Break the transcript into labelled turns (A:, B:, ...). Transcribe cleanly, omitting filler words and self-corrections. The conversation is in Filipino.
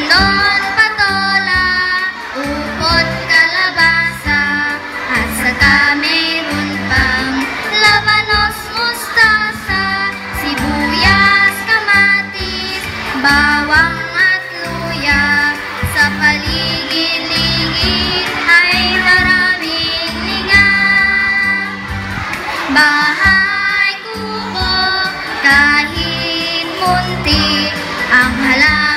A: Talon, patola, upot, kalabasa, at saka mayroon pang labanos, mustasa, sibuyas, kamatis, bawang at luya. Sa paligid-ligid ay maraming ligaw. Bahay kuko, kahit munti ang halaman.